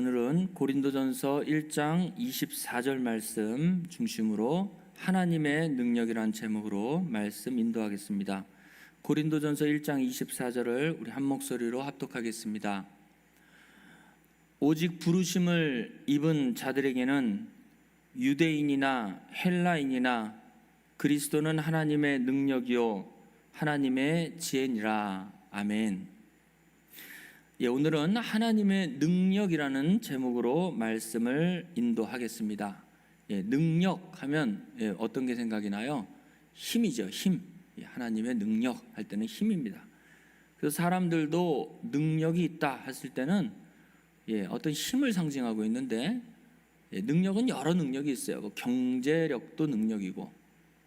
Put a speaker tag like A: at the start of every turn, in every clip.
A: 오늘은 고린도전서 1장 24절 말씀 중심으로 하나님의 능력이라는 제목으로 말씀 인도하겠습니다. 고린도전서 1장 24절을 우리 한 목소리로 합독하겠습니다. 오직 부르심을 입은 자들에게는 유대인이나 헬라인이나 그리스도는 하나님의 능력이요 하나님의 지혜니라. 아멘. 오늘은 하나님의 능력이라는 제목으로 말씀을 인도하겠습니다. 능력하면 어떤 게 생각이 나요? 힘이죠. 힘. 하나님의 능력 할 때는 힘입니다. 그래서 사람들도 능력이 있다 했을 때는 어떤 힘을 상징하고 있는데, 능력은 여러 능력이 있어요. 경제력도 능력이고,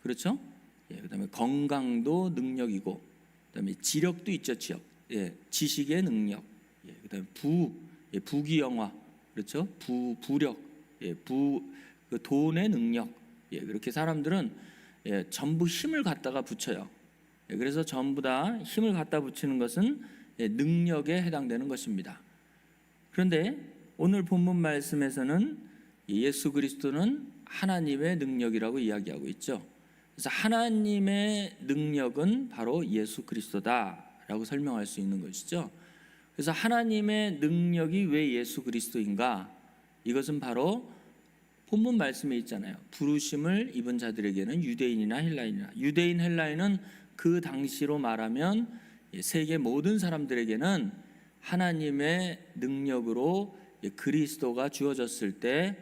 A: 그렇죠? 그다음에 건강도 능력이고, 그다음에 지력도 있죠. 지식의 능력. 그다음에 부귀영화, 그렇죠? 부력, 그 돈의 능력. 그렇게 사람들은 전부 힘을 갖다가 붙여요. 그래서 전부 다 힘을 갖다 붙이는 것은 능력에 해당되는 것입니다. 그런데 오늘 본문 말씀에서는 예수 그리스도는 하나님의 능력이라고 이야기하고 있죠. 그래서 하나님의 능력은 바로 예수 그리스도다라고 설명할 수 있는 것이죠. 그래서 하나님의 능력이 왜 예수 그리스도인가? 이것은 바로 본문 말씀에 있잖아요. 부르심을 입은 자들에게는 유대인이나 헬라인이나, 유대인 헬라인은 그 당시로 말하면 세계 모든 사람들에게는 하나님의 능력으로 그리스도가 주어졌을 때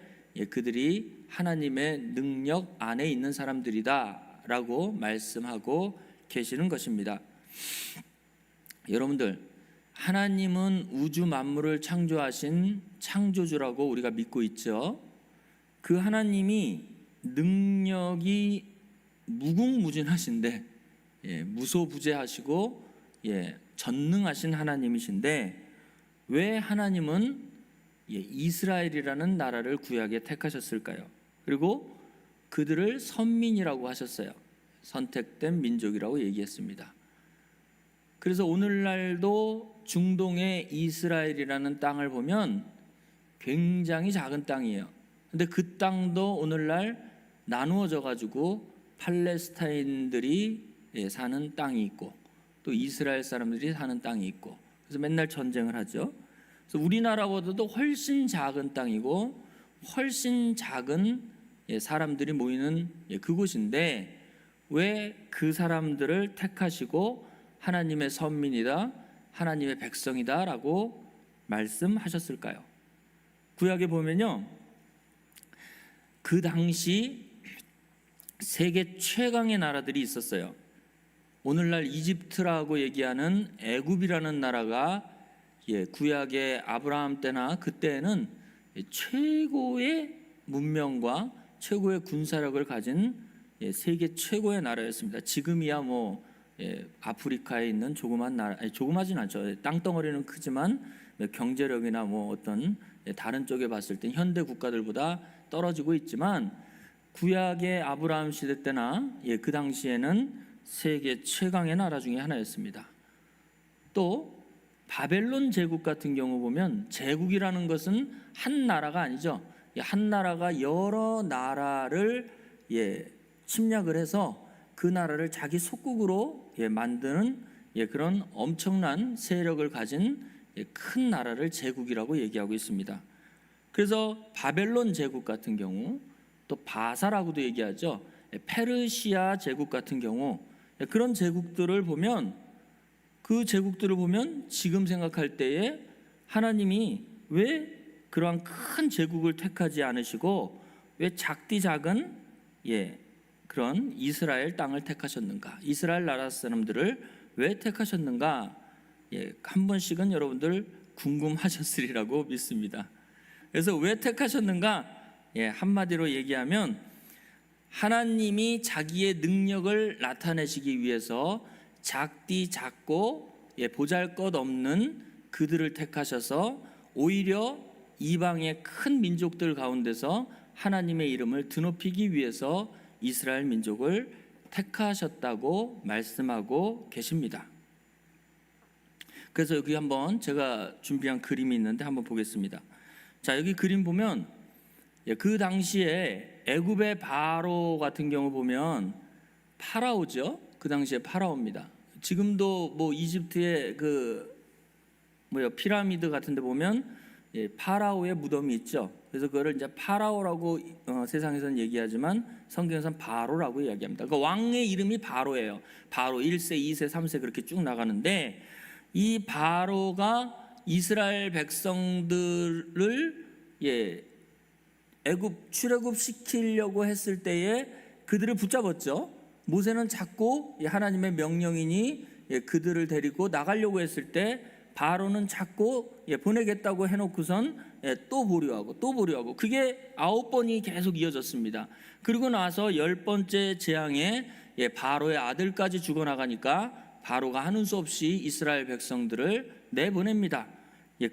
A: 그들이 하나님의 능력 안에 있는 사람들이다 라고 말씀하고 계시는 것입니다. 여러분들, 하나님은 우주 만물을 창조하신 창조주라고 우리가 믿고 있죠. 그 하나님이 능력이 무궁무진하신데, 무소부재하시고 전능하신 하나님이신데, 왜 하나님은 이스라엘이라는 나라를 구약에 택하셨을까요? 그리고 그들을 선민이라고 하셨어요. 선택된 민족이라고 얘기했습니다. 그래서 오늘날도 중동의 이스라엘이라는 땅을 보면 굉장히 작은 땅이에요. 근데 그 땅도 오늘날 나누어져 가지고 팔레스타인들이 사는 땅이 있고, 또 이스라엘 사람들이 사는 땅이 있고, 그래서 맨날 전쟁을 하죠. 그래서 우리나라보다도 훨씬 작은 땅이고 훨씬 작은 사람들이 모이는 그곳인데, 왜 그 사람들을 택하시고 하나님의 선민이다, 하나님의 백성이다 라고 말씀하셨을까요? 구약에 보면요, 그 당시 세계 최강의 나라들이 있었어요. 오늘날 이집트라고 얘기하는 애굽이라는 나라가 구약의 아브라함 때나 그때는 최고의 문명과 최고의 군사력을 가진 세계 최고의 나라였습니다. 지금이야 아프리카에 있는 조그만 나라, 조그마진 않죠. 땅덩어리는 크지만 경제력이나 어떤 다른 쪽에 봤을 때 현대 국가들보다 떨어지고 있지만, 구약의 아브라함 시대 때나 그 당시에는 세계 최강의 나라 중에 하나였습니다. 또 바벨론 제국 같은 경우 보면, 제국이라는 것은 한 나라가 아니죠. 한 나라가 여러 나라를 침략을 해서 그 나라를 자기 속국으로 만드는 그런 엄청난 세력을 가진 큰 나라를 제국이라고 얘기하고 있습니다. 그래서 바벨론 제국 같은 경우, 또 바사라고도 얘기하죠. 페르시아 제국 같은 경우, 그런 제국들을 보면, 그 제국들을 보면 지금 생각할 때에 하나님이 왜 그러한 큰 제국을 택하지 않으시고 왜 작디 작은 그런 이스라엘 땅을 택하셨는가? 이스라엘 나라 사람들을 왜 택하셨는가? 한 번씩은 여러분들 궁금하셨으리라고 믿습니다. 그래서 왜 택하셨는가? 한마디로 얘기하면, 하나님이 자기의 능력을 나타내시기 위해서 작디 작고 보잘것없는 그들을 택하셔서 오히려 이방의 큰 민족들 가운데서 하나님의 이름을 드높이기 위해서 이스라엘 민족을 택하셨다고 말씀하고 계십니다. 그래서 여기 한번 제가 준비한 그림이 있는데 한번 보겠습니다. 자, 여기 그림 보면 그 당시에 애굽의 바로 같은 경우 보면 파라오죠. 그 당시에 파라오입니다. 지금도 뭐 이집트의 피라미드 같은 데 보면 파라오의 무덤이 있죠. 그래서 그거를 이제 파라오라고 세상에서는 얘기하지만 성경에서는 바로라고 이야기합니다. 그러니까 왕의 이름이 바로예요. 바로 1세, 2세, 3세 그렇게 쭉 나가는데, 이 바로가 이스라엘 백성들을 애굽 출애굽 시키려고 했을 때에 그들을 붙잡았죠. 모세는 자꾸 하나님의 명령이니 그들을 데리고 나가려고 했을 때 바로는 자꾸 보내겠다고 해놓고선 또 보류하고 또 보류하고, 그게 9번이 계속 이어졌습니다. 그리고 나서 10번째 재앙에 바로의 아들까지 죽어나가니까 바로가 하는 수 없이 이스라엘 백성들을 내보냅니다.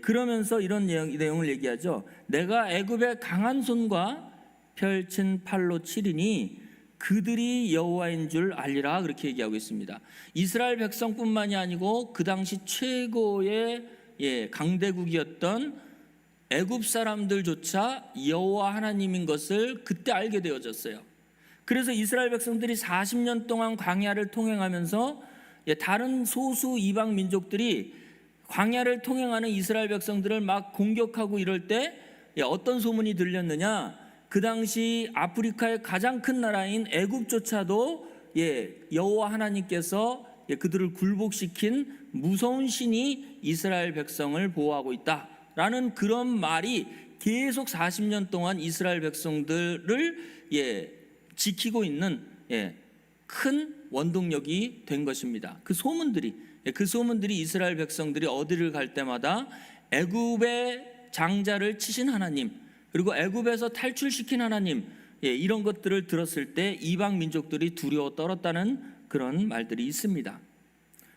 A: 그러면서 이런 내용을 얘기하죠. 내가 애굽의 강한 손과 펼친 팔로 치리니 그들이 여호와인 줄 알리라, 그렇게 얘기하고 있습니다. 이스라엘 백성뿐만이 아니고 그 당시 최고의 강대국이었던 애굽 사람들조차 여호와 하나님인 것을 그때 알게 되어졌어요. 그래서 이스라엘 백성들이 40년 동안 광야를 통행하면서 다른 소수 이방 민족들이 광야를 통행하는 이스라엘 백성들을 막 공격하고 이럴 때 어떤 소문이 들렸느냐? 그 당시 아프리카의 가장 큰 나라인 애굽조차도 여호와 하나님께서 그들을 굴복시킨 무서운 신이 이스라엘 백성을 보호하고 있다라는 그런 말이 계속 40년 동안 이스라엘 백성들을 지키고 있는 큰 원동력이 된 것입니다. 그 소문들이 이스라엘 백성들이 어디를 갈 때마다 애굽의 장자를 치신 하나님, 그리고 애굽에서 탈출시킨 하나님, 이런 것들을 들었을 때 이방 민족들이 두려워 떨었다는 그런 말들이 있습니다.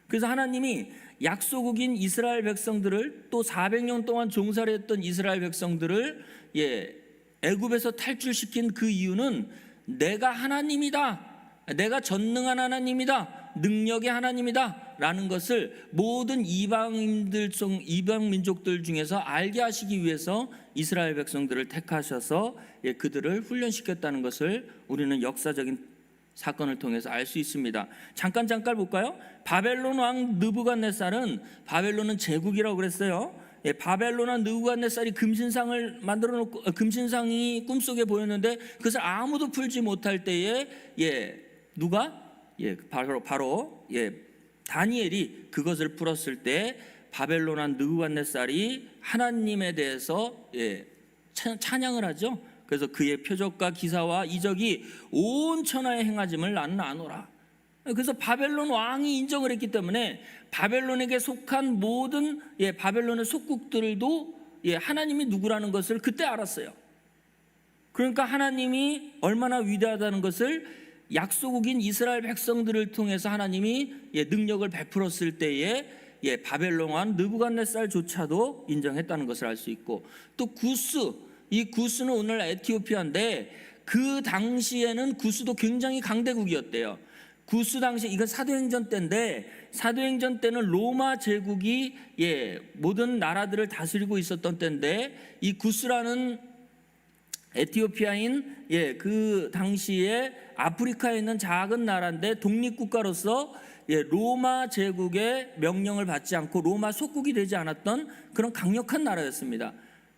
A: 그래서 하나님이 약소국인 이스라엘 백성들을, 또 400년 동안 종살이 했던 이스라엘 백성들을 애굽에서 탈출시킨 그 이유는 내가 하나님이다, 내가 전능한 하나님이다, 능력의 하나님이다 라는 것을 모든 이방 민족들 중에서 알게 하시기 위해서 이스라엘 백성들을 택하셔서 그들을 훈련시켰다는 것을 우리는 역사적인 사건을 통해서 알 수 있습니다. 잠깐 볼까요? 바벨론 왕 느부갓네살은, 바벨론은 제국이라고 그랬어요. 바벨론 왕 느부갓네살이 금신상을 만들어 놓고, 금신상이 꿈속에 보였는데 그것을 아무도 풀지 못할 때에 누가? 바로 다니엘이 그것을 풀었을 때 바벨론 왕 느부갓네살이 하나님에 대해서 찬양을 하죠. 그래서 그의 표적과 기사와 이적이 온 천하에 행하짐을 나는 아노라. 그래서 바벨론 왕이 인정을 했기 때문에 바벨론에게 속한 모든 바벨론의 속국들도 하나님이 누구라는 것을 그때 알았어요. 그러니까 하나님이 얼마나 위대하다는 것을 약소국인 이스라엘 백성들을 통해서 하나님이 능력을 베풀었을 때에 바벨론 왕 느부갓네살조차도 인정했다는 것을 알 수 있고, 또 구스, 이 구스는 오늘날 에티오피아인데 그 당시에는 구스도 굉장히 강대국이었대요. 구스 당시, 이건 사도행전 때인데, 사도행전 때는 로마 제국이 모든 나라들을 다스리고 있었던 때인데, 이 구스라는 에티오피아인 그 당시에 아프리카에 있는 작은 나라인데 독립국가로서 로마 제국의 명령을 받지 않고 로마 속국이 되지 않았던 그런 강력한 나라였습니다.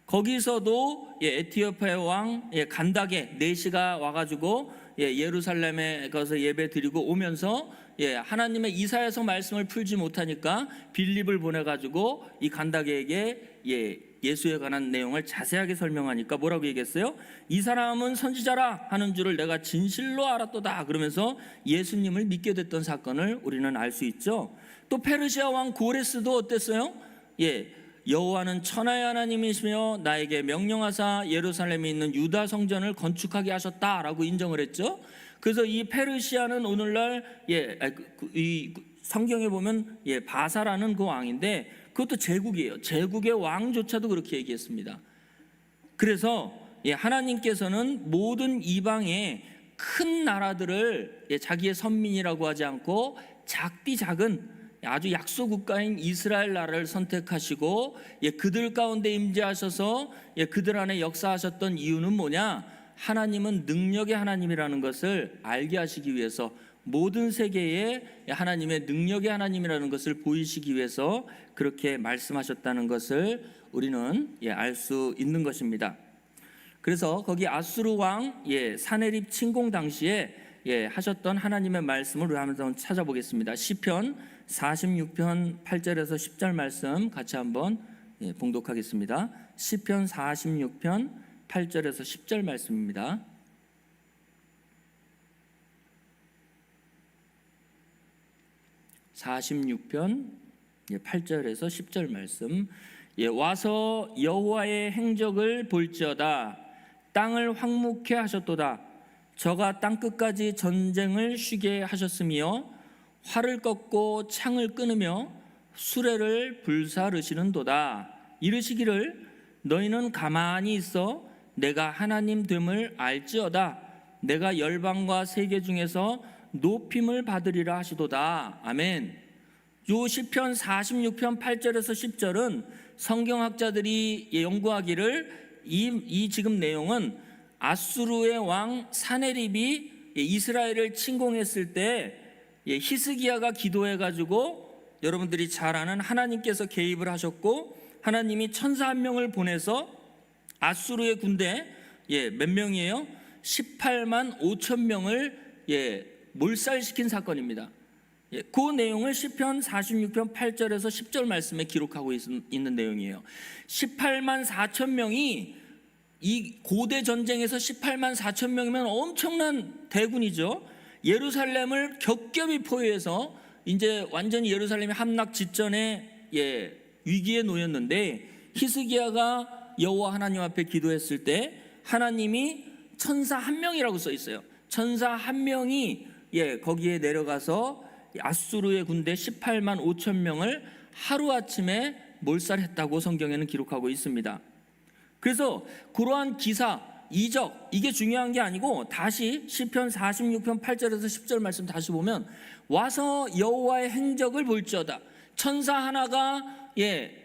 A: 거기서도 에티오피아 왕 간다게 네시가 와가지고 예루살렘에 가서 예배 드리고 오면서 하나님의 이사야서 말씀을 풀지 못하니까 빌립을 보내가지고 이 간다게에게 예수에 관한 내용을 자세하게 설명하니까 뭐라고 얘기했어요? 이 사람은 선지자라 하는 줄을 내가 진실로 알았도다, 그러면서 예수님을 믿게 됐던 사건을 우리는 알 수 있죠. 또 페르시아 왕 고레스도 어땠어요? 여호와는 천하의 하나님이시며 나에게 명령하사 예루살렘에 있는 유다 성전을 건축하게 하셨다라고 인정을 했죠. 그래서 이 페르시아는 오늘날 이 성경에 보면 바사라는 그 왕인데 그것도 제국이에요. 제국의 왕조차도 그렇게 얘기했습니다. 그래서 하나님께서는 모든 이방의 큰 나라들을 자기의 선민이라고 하지 않고 작디 작은 아주 약소 국가인 이스라엘 나라를 선택하시고 그들 가운데 임재하셔서 그들 안에 역사하셨던 이유는 뭐냐? 하나님은 능력의 하나님이라는 것을 알게 하시기 위해서, 모든 세계에 하나님의 능력의 하나님이라는 것을 보이시기 위해서 그렇게 말씀하셨다는 것을 우리는 알 수 있는 것입니다. 그래서 거기 아수르 왕 사네립 침공 당시에 하셨던 하나님의 말씀을 우리 한번 찾아보겠습니다. 시편 46편 8절에서 10절 말씀 같이 한번 봉독하겠습니다. 시편 46편 8절에서 10절 말씀입니다. (46편) 8절에서 10절 말씀. 와서 여호와의 행적을 볼지어다. 땅을 황무케 하셨도다. 저가 땅끝까지 전쟁을 쉬게 하셨으며 활을 꺾고 창을 끊으며 수레를 불사르시는도다. 이르시기를 너희는 가만히 있어 내가 하나님 됨을 알지어다. 내가 열방과 세계 중에서 높임을 받으리라 하시도다. 아멘. 요 시편 46편 8절에서 10절은 성경학자들이 연구하기를 이 지금 내용은 아수르의 왕 사네립이 이스라엘을 침공했을 때 히스기야가 기도해가지고, 여러분들이 잘 아는 하나님께서 개입을 하셨고 하나님이 천사 한 명을 보내서 아수르의 군대 몇 명이에요? 18만 5천 명을 몰살시킨 사건입니다. 그 내용을 시편 46편 8절에서 10절 말씀에 기록하고 있는 내용이에요. 18만 4천 명이 이 고대 전쟁에서 18만 4천 명이면 엄청난 대군이죠. 예루살렘을 겹겹이 포위해서 이제 완전히 예루살렘이 함락 직전에 위기에 놓였는데, 히스기야가 여호와 하나님 앞에 기도했을 때 하나님이 천사 한 명이라고 써 있어요. 천사 한 명이 거기에 내려가서 아수르의 군대 18만 5천 명을 하루아침에 몰살했다고 성경에는 기록하고 있습니다. 그래서 그러한 기사, 이적, 이게 중요한 게 아니고, 다시 시편 46편 8절에서 10절 말씀 다시 보면, 와서 여호와의 행적을 볼지어다. 천사 하나가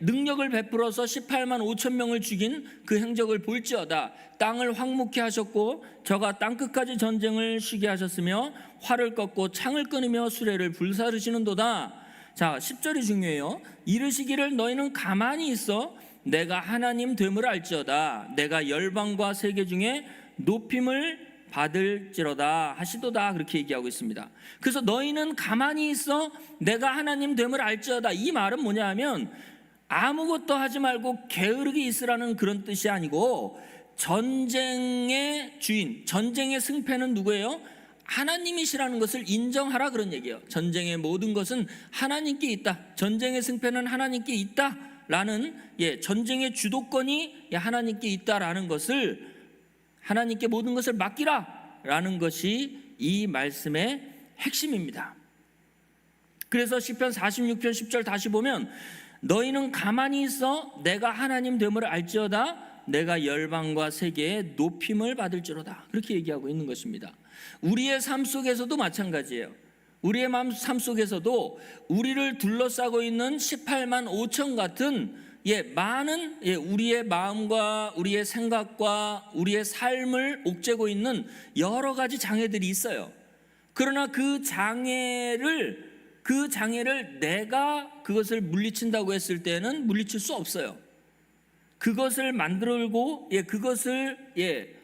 A: 능력을 베풀어서 18만 5천 명을 죽인 그 행적을 볼지어다. 땅을 황무케 하셨고 저가 땅끝까지 전쟁을 쉬게 하셨으며 활을 꺾고 창을 끊으며 수레를 불사르시는도다. 자, 10절이 중요해요. 이르시기를 너희는 가만히 있어 내가 하나님 됨을 알지어다. 내가 열방과 세계 중에 높임을 받을지로다 하시도다. 그렇게 얘기하고 있습니다. 그래서 너희는 가만히 있어 내가 하나님 됨을 알지어다. 이 말은 뭐냐 하면 아무것도 하지 말고 게으르게 있으라는 그런 뜻이 아니고, 전쟁의 주인, 전쟁의 승패는 누구예요? 하나님이시라는 것을 인정하라, 그런 얘기예요. 전쟁의 모든 것은 하나님께 있다. 전쟁의 승패는 하나님께 있다라는 전쟁의 주도권이 하나님께 있다라는 것을, 하나님께 모든 것을 맡기라라는 것이 이 말씀의 핵심입니다. 그래서 시편 46편 10절 다시 보면 너희는 가만히 있어 내가 하나님 됨을 알지어다. 내가 열방과 세계에 높임을 받을지로다. 그렇게 얘기하고 있는 것입니다. 우리의 삶 속에서도 마찬가지예요. 우리의 삶 속에서도 우리를 둘러싸고 있는 18만 5천 같은 많은 우리의 마음과 우리의 생각과 우리의 삶을 옥죄고 있는 여러 가지 장애들이 있어요. 그러나 그 장애를 내가 그것을 물리친다고 했을 때는 물리칠 수 없어요. 그것을 만들고 그것을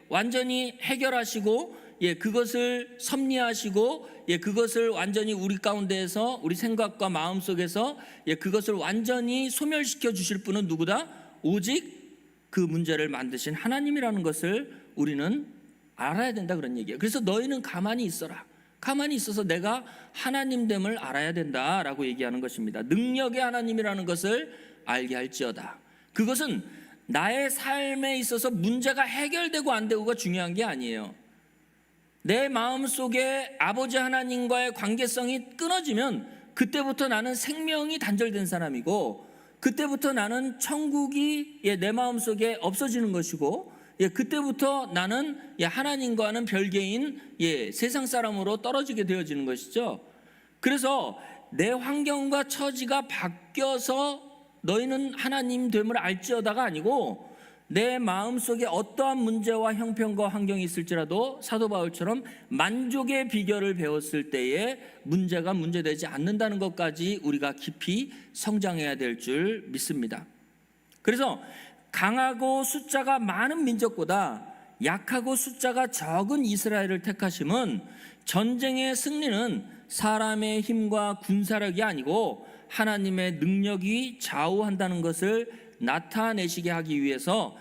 A: 완전히 해결하시고 그것을 섭리하시고 그것을 완전히 우리 가운데에서, 우리 생각과 마음 속에서 그것을 완전히 소멸시켜 주실 분은 누구다? 오직 그 문제를 만드신 하나님이라는 것을 우리는 알아야 된다, 그런 얘기예요. 그래서 너희는 가만히 있어라. 가만히 있어서 내가 하나님됨을 알아야 된다라고 얘기하는 것입니다. 능력의 하나님이라는 것을 알게 할지어다. 그것은 나의 삶에 있어서 문제가 해결되고 안 되고가 중요한 게 아니에요. 내 마음속에 아버지 하나님과의 관계성이 끊어지면 그때부터 나는 생명이 단절된 사람이고, 그때부터 나는 천국이 내 마음속에 없어지는 것이고, 그때부터 나는 하나님과는 별개인 세상 사람으로 떨어지게 되어지는 것이죠. 그래서 내 환경과 처지가 바뀌어서 너희는 하나님 됨을 알지어다가 아니고, 내 마음속에 어떠한 문제와 형편과 환경이 있을지라도 사도 바울처럼 만족의 비결을 배웠을 때에 문제가 문제되지 않는다는 것까지 우리가 깊이 성장해야 될 줄 믿습니다. 그래서 강하고 숫자가 많은 민족보다 약하고 숫자가 적은 이스라엘을 택하심은, 전쟁의 승리는 사람의 힘과 군사력이 아니고 하나님의 능력이 좌우한다는 것을 나타내시게 하기 위해서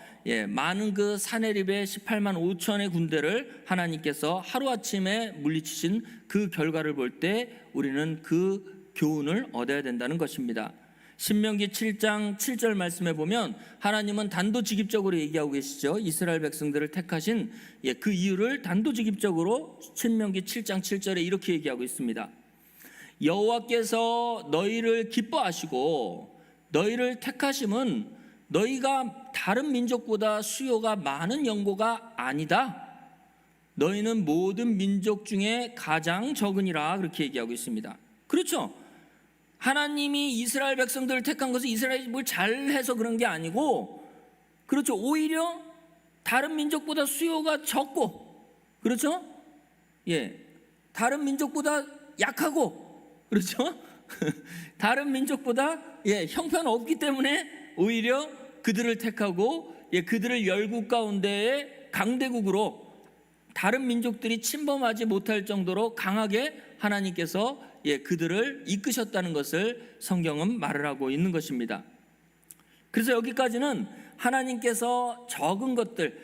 A: 많은 그 사내립의 18만 5천의 군대를 하나님께서 하루아침에 물리치신 그 결과를 볼 때 우리는 그 교훈을 얻어야 된다는 것입니다. 신명기 7장 7절 말씀에 보면 하나님은 단도직입적으로 얘기하고 계시죠. 이스라엘 백성들을 택하신 그 이유를 단도직입적으로 신명기 7장 7절에 이렇게 얘기하고 있습니다. 여호와께서 너희를 기뻐하시고 너희를 택하심은 너희가 다른 민족보다 수요가 많은 연고가 아니다. 너희는 모든 민족 중에 가장 적으니라, 그렇게 얘기하고 있습니다. 그렇죠. 하나님이 이스라엘 백성들을 택한 것은 이스라엘이 뭘 잘해서 그런 게 아니고, 그렇죠, 오히려 다른 민족보다 수요가 적고, 그렇죠, 다른 민족보다 약하고, 그렇죠, 다른 민족보다 형편 없기 때문에 오히려 그들을 택하고 그들을 열국 가운데에 강대국으로 다른 민족들이 침범하지 못할 정도로 강하게 하나님께서 그들을 이끄셨다는 것을 성경은 말을 하고 있는 것입니다. 그래서 여기까지는 하나님께서 적은 것들,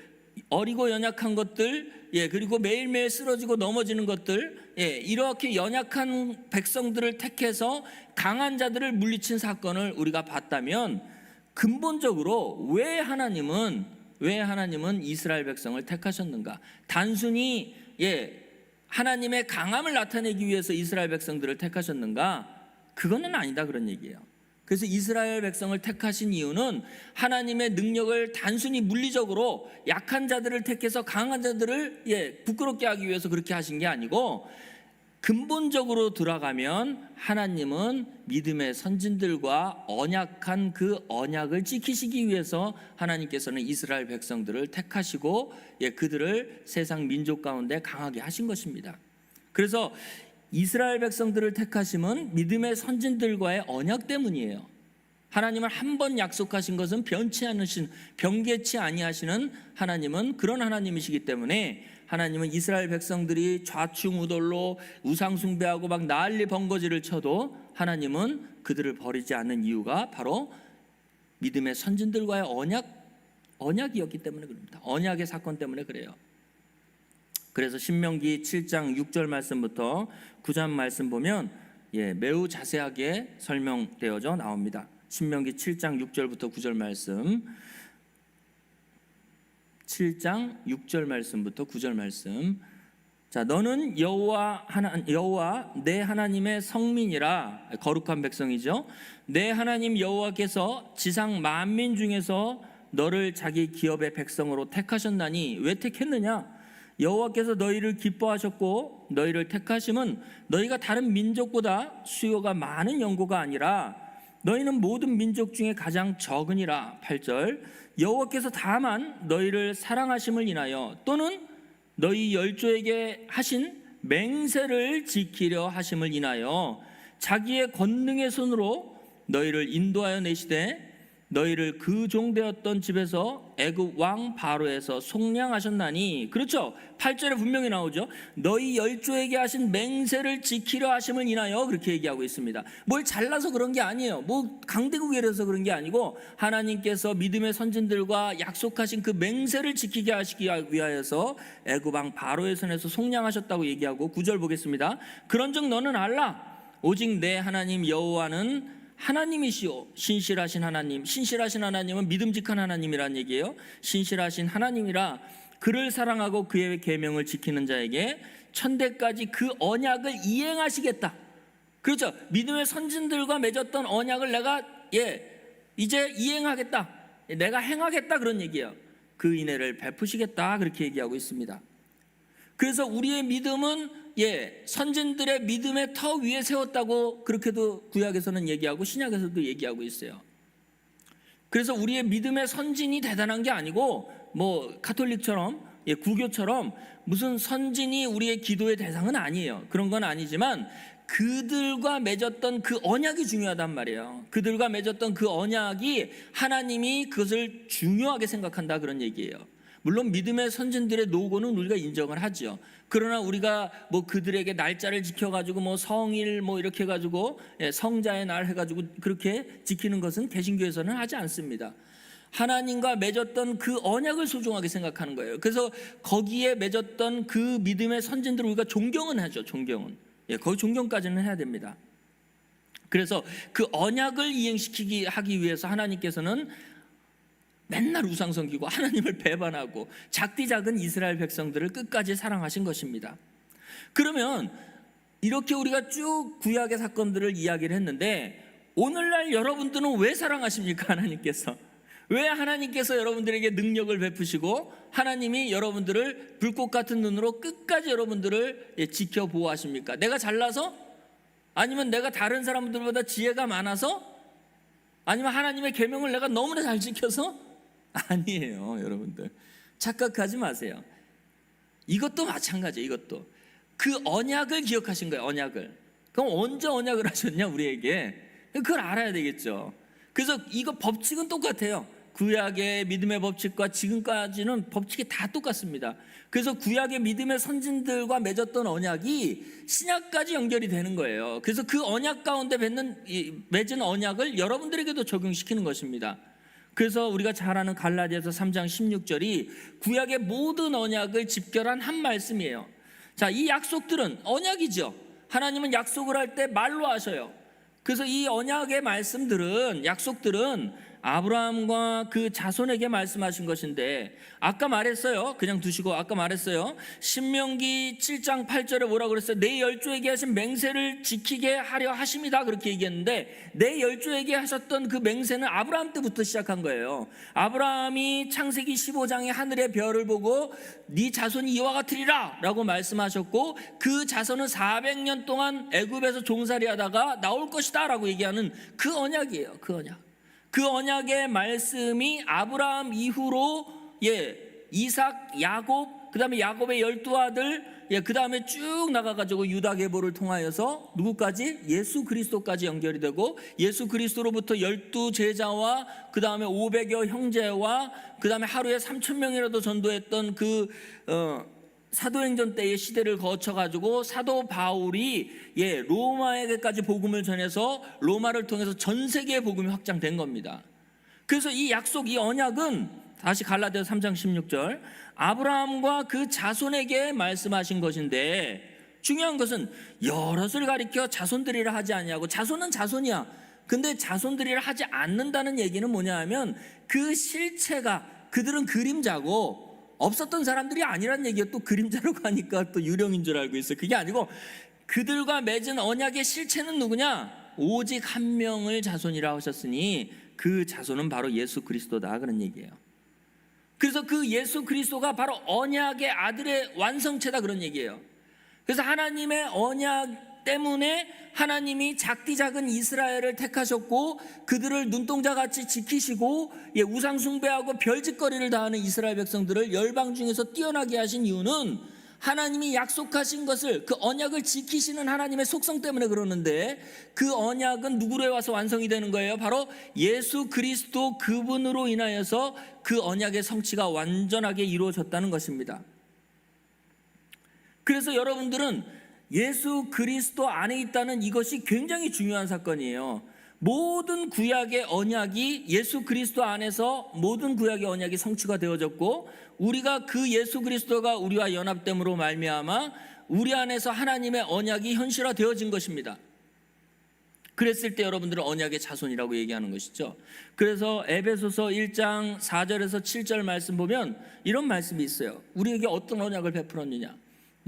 A: 어리고 연약한 것들, 그리고 매일매일 쓰러지고 넘어지는 것들, 이렇게 연약한 백성들을 택해서 강한 자들을 물리친 사건을 우리가 봤다면, 근본적으로 왜 하나님은 이스라엘 백성을 택하셨는가? 단순히 하나님의 강함을 나타내기 위해서 이스라엘 백성들을 택하셨는가? 그거는 아니다, 그런 얘기예요. 그래서 이스라엘 백성을 택하신 이유는 하나님의 능력을 단순히 물리적으로 약한 자들을 택해서 강한 자들을 부끄럽게 하기 위해서 그렇게 하신 게 아니고, 근본적으로 들어가면 하나님은 믿음의 선진들과 언약한 그 언약을 지키시기 위해서 하나님께서는 이스라엘 백성들을 택하시고 그들을 세상 민족 가운데 강하게 하신 것입니다. 그래서 이스라엘 백성들을 택하심은 믿음의 선진들과의 언약 때문이에요. 하나님은 한 번 약속하신 것은 변개치 아니하시는 하나님은 그런 하나님이시기 때문에, 하나님은 이스라엘 백성들이 좌충우돌로 우상 숭배하고 막 난리 번거지를 쳐도 하나님은 그들을 버리지 않는 이유가 바로 믿음의 선진들과의 언약이었기 때문에 그럽니다. 언약의 사건 때문에 그래요. 그래서 신명기 7장 6절 말씀부터 9절 말씀 보면 매우 자세하게 설명되어져 나옵니다. 신명기 7장 6절부터 9절 말씀, 7장 6절 말씀부터 9절 말씀. 자, 너는 여호와 내 하나님의 성민이라, 거룩한 백성이죠. 내 하나님 여호와께서 지상 만민 중에서 너를 자기 기업의 백성으로 택하셨나니, 왜 택했느냐? 여호와께서 너희를 기뻐하셨고 너희를 택하심은 너희가 다른 민족보다 수요가 많은 연고가 아니라 너희는 모든 민족 중에 가장 적으니라. 8절. 여호와께서 다만 너희를 사랑하심을 인하여 또는 너희 열조에게 하신 맹세를 지키려 하심을 인하여 자기의 권능의 손으로 너희를 인도하여 내시되 너희를 그 종되었던 집에서 애굽 왕 바로에서 속량하셨나니. 그렇죠, 8절에 분명히 나오죠. 너희 열조에게 하신 맹세를 지키려 하심을 인하여, 그렇게 얘기하고 있습니다. 뭘 잘나서 그런 게 아니에요. 뭐 강대국이라서 그런 게 아니고 하나님께서 믿음의 선진들과 약속하신 그 맹세를 지키게 하시기 위하여서 애굽 왕 바로의 손에서 속량하셨다고 얘기하고, 9절 보겠습니다. 그런즉 너는 알라, 오직 내 하나님 여호와는 하나님이시오. 신실하신 하나님. 신실하신 하나님은 믿음직한 하나님이란 얘기예요. 신실하신 하나님이라 그를 사랑하고 그의 계명을 지키는 자에게 천대까지 그 언약을 이행하시겠다. 그렇죠, 믿음의 선진들과 맺었던 언약을 내가 이제 이행하겠다, 내가 행하겠다, 그런 얘기예요. 그 인애를 베푸시겠다, 그렇게 얘기하고 있습니다. 그래서 우리의 믿음은 선진들의 믿음의 터 위에 세웠다고 그렇게도 구약에서는 얘기하고 신약에서도 얘기하고 있어요. 그래서 우리의 믿음의 선진이 대단한 게 아니고 뭐 가톨릭처럼 구교처럼 무슨 선진이 우리의 기도의 대상은 아니에요. 그런 건 아니지만 그들과 맺었던 그 언약이 중요하단 말이에요. 그들과 맺었던 그 언약이 하나님이 그것을 중요하게 생각한다, 그런 얘기예요. 물론 믿음의 선진들의 노고는 우리가 인정을 하죠. 그러나 우리가 뭐 그들에게 날짜를 지켜가지고 뭐 성일 뭐 이렇게 해가지고 성자의 날 해가지고 그렇게 지키는 것은 개신교에서는 하지 않습니다. 하나님과 맺었던 그 언약을 소중하게 생각하는 거예요. 그래서 거기에 맺었던 그 믿음의 선진들을 우리가 존경은 하죠. 존경은. 거기 존경까지는 해야 됩니다. 그래서 그 언약을 이행시키기 하기 위해서 하나님께서는 맨날 우상 섬기고 하나님을 배반하고 작디 작은 이스라엘 백성들을 끝까지 사랑하신 것입니다. 그러면 이렇게 우리가 쭉 구약의 사건들을 이야기를 했는데 오늘날 여러분들은 왜 사랑하십니까? 하나님께서 왜 하나님께서 여러분들에게 능력을 베푸시고 하나님이 여러분들을 불꽃 같은 눈으로 끝까지 여러분들을 지켜보호하십니까? 내가 잘나서? 아니면 내가 다른 사람들보다 지혜가 많아서? 아니면 하나님의 계명을 내가 너무나 잘 지켜서? 아니에요, 여러분들. 착각하지 마세요. 이것도 마찬가지예요. 이것도 그 언약을 기억하신 거예요. 언약을. 그럼 언제 언약을 하셨냐 우리에게? 그걸 알아야 되겠죠. 그래서 이거 법칙은 똑같아요. 구약의 믿음의 법칙과 지금까지는 법칙이 다 똑같습니다. 그래서 구약의 믿음의 선진들과 맺었던 언약이 신약까지 연결이 되는 거예요. 그래서 그 언약 가운데 맺은 언약을 여러분들에게도 적용시키는 것입니다. 그래서 우리가 잘 아는 갈라디아서 3장 16절이 구약의 모든 언약을 집결한 한 말씀이에요. 자, 이 약속들은 언약이죠. 하나님은 약속을 할 때 말로 하셔요. 그래서 이 언약의 말씀들은, 약속들은 아브라함과 그 자손에게 말씀하신 것인데, 아까 말했어요. 그냥 두시고 아까 말했어요. 신명기 7장 8절에 뭐라고 그랬어요? 내 열조에게 하신 맹세를 지키게 하려 하심이다, 그렇게 얘기했는데, 내 열조에게 하셨던 그 맹세는 아브라함 때부터 시작한 거예요. 아브라함이 창세기 15장에 하늘의 별을 보고 네 자손이 이와 같으리라 라고 말씀하셨고, 그 자손은 400년 동안 애굽에서 종살이 하다가 나올 것이다 라고 얘기하는 그 언약이에요. 그 언약. 그 언약의 말씀이 아브라함 이후로 이삭, 야곱, 그 다음에 야곱의 12아들, 그 다음에 쭉 나가가지고 유다 계보를 통하여서 누구까지? 예수 그리스도까지 연결이 되고, 예수 그리스도로부터 12제자와 그 다음에 500여 형제와 그 다음에 하루에 3,000명이라도 전도했던 그 사도행전 때의 시대를 거쳐가지고 사도 바울이 로마에게까지 복음을 전해서 로마를 통해서 전 세계에 복음이 확장된 겁니다. 그래서 이 약속, 이 언약은 다시 갈라디아서 3장 16절 아브라함과 그 자손에게 말씀하신 것인데, 중요한 것은 여럿을 가리켜 자손들이라 하지 아니하고, 자손은 자손이야. 근데 자손들이라 하지 않는다는 얘기는 뭐냐 하면 그 실체가, 그들은 그림자고 없었던 사람들이 아니란 얘기예요. 또 그림자로 가니까 또 유령인 줄 알고 있어요. 그게 아니고 그들과 맺은 언약의 실체는 누구냐? 오직 한 명을 자손이라 하셨으니 그 자손은 바로 예수 그리스도다, 그런 얘기예요. 그래서 그 예수 그리스도가 바로 언약의 아들의 완성체다, 그런 얘기예요. 그래서 하나님의 언약 때문에 하나님이 작디 작은 이스라엘을 택하셨고, 그들을 눈동자같이 지키시고 우상 숭배하고 별짓거리를 다하는 이스라엘 백성들을 열방 중에서 뛰어나게 하신 이유는 하나님이 약속하신 것을, 그 언약을 지키시는 하나님의 속성 때문에 그러는데, 그 언약은 누구로 와서 완성이 되는 거예요? 바로 예수 그리스도, 그분으로 인하여서 그 언약의 성취가 완전하게 이루어졌다는 것입니다. 그래서 여러분들은 예수 그리스도 안에 있다는 이것이 굉장히 중요한 사건이에요. 모든 구약의 언약이 예수 그리스도 안에서, 모든 구약의 언약이 성취가 되어졌고, 우리가 그 예수 그리스도가 우리와 연합됨으로 말미암아 우리 안에서 하나님의 언약이 현실화되어진 것입니다. 그랬을 때 여러분들은 언약의 자손이라고 얘기하는 것이죠. 그래서 에베소서 1장 4절에서 7절 말씀 보면 이런 말씀이 있어요. 우리에게 어떤 언약을 베풀었느냐?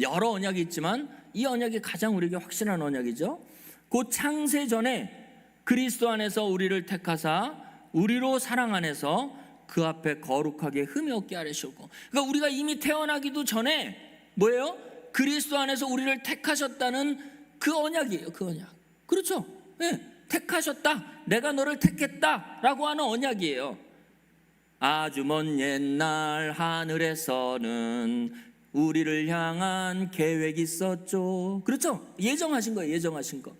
A: 여러 언약이 있지만 이 언약이 가장 우리에게 확실한 언약이죠. 곧 창세 전에 그리스도 안에서 우리를 택하사 우리로 사랑 안에서 그 앞에 거룩하게 흠이 없게 하시고, 그러니까 우리가 이미 태어나기도 전에 뭐예요? 그리스도 안에서 우리를 택하셨다는 그 언약이에요. 그 언약. 그렇죠? 예, 택하셨다. 내가 너를 택했다라고 하는 언약이에요. 아주 먼 옛날 하늘에서는 우리를 향한 계획이 있었죠. 그렇죠? 예정하신 거예요. 예정하신 거.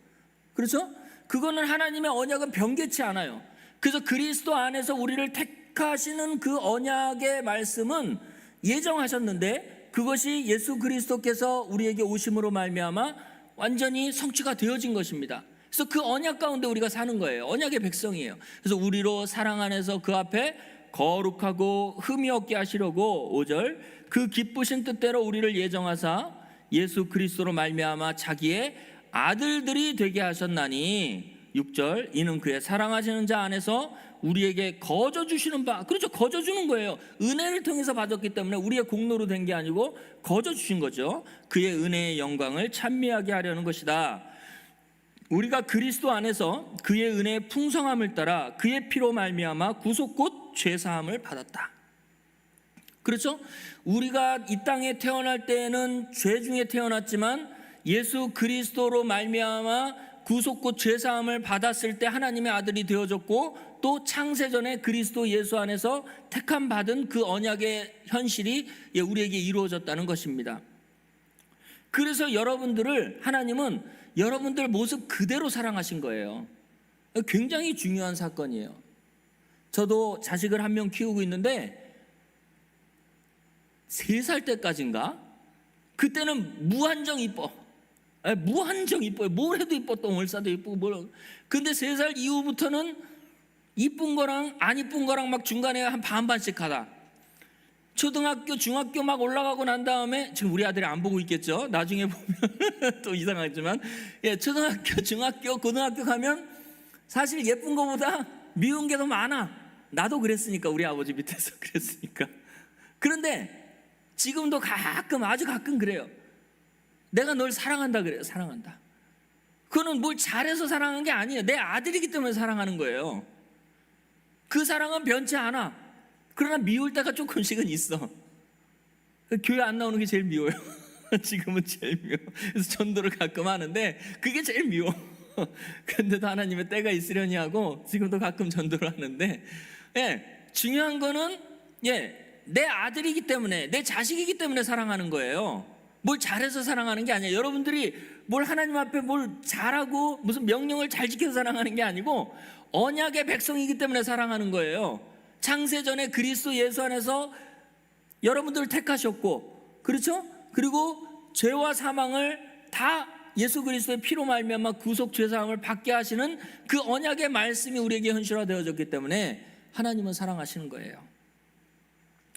A: 그렇죠? 그거는 하나님의 언약은 변개치 않아요. 그래서 그리스도 안에서 우리를 택하시는 그 언약의 말씀은 예정하셨는데 그것이 예수 그리스도께서 우리에게 오심으로 말미암아 완전히 성취가 되어진 것입니다. 그래서 그 언약 가운데 우리가 사는 거예요. 언약의 백성이에요. 그래서 우리로 사랑 안에서 그 앞에 거룩하고 흠이 없게 하시려고 5절 그 기쁘신 뜻대로 우리를 예정하사 예수 그리스도로 말미암아 자기의 아들들이 되게 하셨나니 6절 이는 그의 사랑하시는 자 안에서 우리에게 거저 주시는 바. 그렇죠, 거저 주는 거예요. 은혜를 통해서 받았기 때문에 우리의 공로로 된 게 아니고 거저 주신 거죠. 그의 은혜의 영광을 찬미하게 하려는 것이다. 우리가 그리스도 안에서 그의 은혜의 풍성함을 따라 그의 피로 말미암아 구속 곧 죄사함을 받았다. 그렇죠? 우리가 이 땅에 태어날 때에는 죄 중에 태어났지만 예수 그리스도로 말미암아 구속 곧 죄사함을 받았을 때 하나님의 아들이 되어졌고 또 창세전에 그리스도 예수 안에서 택함 받은 그 언약의 현실이 우리에게 이루어졌다는 것입니다. 그래서 여러분들을 하나님은 여러분들 모습 그대로 사랑하신 거예요. 굉장히 중요한 사건이에요. 저도 자식을 한 명 키우고 있는데 3살 때까지인가? 그때는 무한정 이뻐. 무한정 이뻐요. 뭘 해도 이뻐. 똥을싸도 이쁘고 뭘. 근데 3살 이후부터는 이쁜 거랑 안 이쁜 거랑 막 중간에 한 반반씩 하다. 초등학교, 중학교 막 올라가고 난 다음에 지금 우리 아들이 안 보고 있겠죠. 나중에 보면 또 이상하지만 초등학교, 중학교, 고등학교 가면 사실 예쁜 거보다 미운 게 더 많아. 나도 그랬으니까, 우리 아버지 밑에서 그랬으니까. 그런데 지금도 가끔, 아주 가끔 그래요. 내가 널 사랑한다 그래요. 사랑한다. 그거는 뭘 잘해서 사랑한 게 아니에요. 내 아들이기 때문에 사랑하는 거예요. 그 사랑은 변치 않아. 그러나 미울 때가 조금씩은 있어. 교회 안 나오는 게 제일 미워요. 지금은 제일 미워. 그래서 전도를 가끔 하는데 그게 제일 미워. 근데도 하나님의 때가 있으려니 하고 지금도 가끔 전도를 하는데, 중요한 거는 내 아들이기 때문에, 내 자식이기 때문에 사랑하는 거예요. 뭘 잘해서 사랑하는 게 아니에요. 여러분들이 뭘 하나님 앞에 뭘 잘하고 무슨 명령을 잘 지켜서 사랑하는 게 아니고 언약의 백성이기 때문에 사랑하는 거예요. 창세전에 그리스도 예수 안에서 여러분들을 택하셨고, 그렇죠? 그리고 죄와 사망을 다 예수 그리스도의 피로 말미암아 구속 죄사함을 받게 하시는 그 언약의 말씀이 우리에게 현실화되어졌기 때문에 하나님은 사랑하시는 거예요.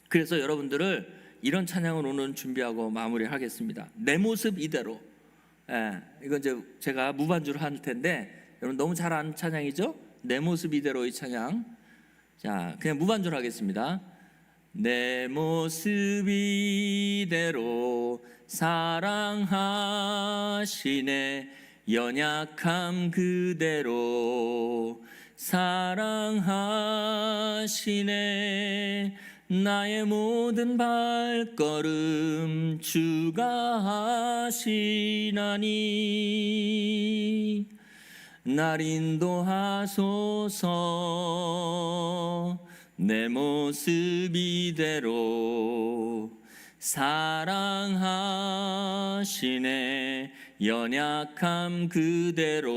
A: 그래서 여러분들을 이런 찬양을 오늘 준비하고 마무리하겠습니다. 내 모습 이대로. 이건 이제 제가 무반주로 할 텐데 여러분 너무 잘 아는 찬양이죠? 내 모습 이대로 이 찬양. 자, 그냥 무반주로 하겠습니다. 내 모습 이대로 사랑하시네 연약함 그대로 사랑하시네 나의 모든 발걸음 주가 하시나니 날 인도하소서 내 모습 이대로 사랑하시네 연약함 그대로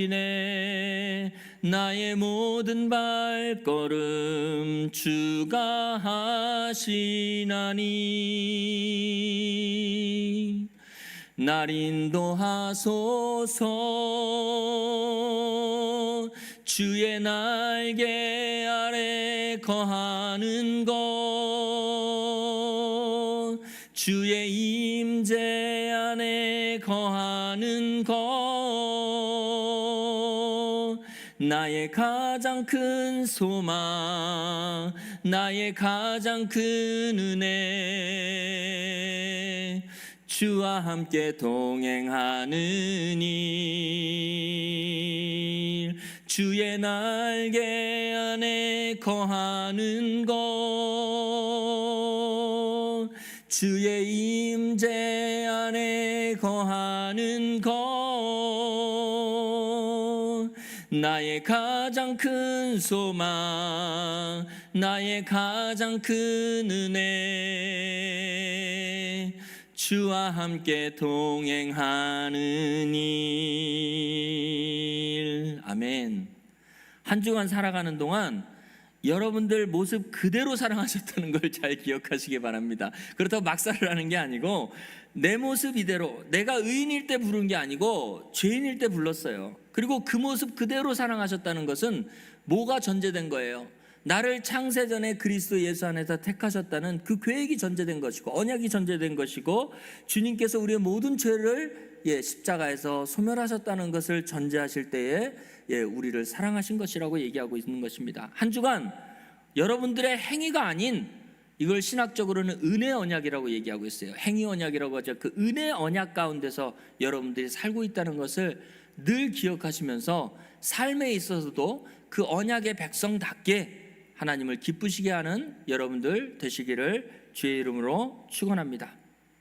A: 사랑하시네 나의 모든 발걸음 주가 하시나니 날 인도하소서 주의 날개 아래 거하는 것 주의 임재 안에 거하는 것 나의 가장 큰 소망 나의 가장 큰 은혜 주와 함께 동행하는 일 주의 날개 안에 거하는 것, 주의 임재 안에 거하는 것, 나의 가장 큰 소망, 나의 가장 큰 은혜, 주와 함께 동행하는 일. 아멘. 한 주간 살아가는 동안 여러분들 모습 그대로 사랑하셨다는 걸 잘 기억하시기 바랍니다. 그렇다고 막살을 하는 게 아니고 내 모습 이대로, 내가 의인일 때 부른 게 아니고 죄인일 때 불렀어요. 그리고 그 모습 그대로 사랑하셨다는 것은 뭐가 전제된 거예요? 나를 창세전에 그리스도 예수 안에서 택하셨다는 그 계획이 전제된 것이고, 언약이 전제된 것이고, 주님께서 우리의 모든 죄를 십자가에서 소멸하셨다는 것을 전제하실 때에 우리를 사랑하신 것이라고 얘기하고 있는 것입니다. 한 주간 여러분들의 행위가 아닌, 이걸 신학적으로는 은혜 언약이라고 얘기하고 있어요. 행위 언약이라고 하죠. 그 은혜 언약 가운데서 여러분들이 살고 있다는 것을 늘 기억하시면서 삶에 있어서도 그 언약의 백성답게 하나님을 기쁘시게 하는 여러분들 되시기를 주의 이름으로 축원합니다.